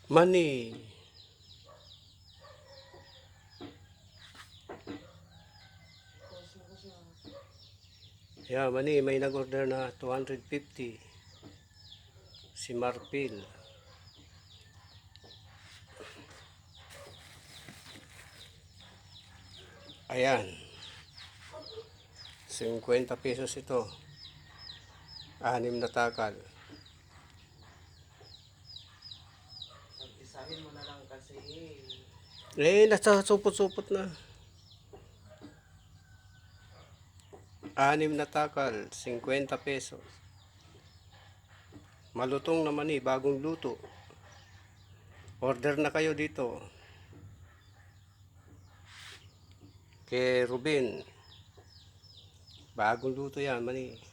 Money. Yeah, money. May nag-order na 250. Si Marpil. Ayan. 50 pesos ito. 6 na takal. Isahin mo na lang kasi Nasa supot-supot na. 6 na takal. 50 pesos. Malutong naman bagong luto. Order na kayo dito. Kay Ruben. Bagong luto yan, mani.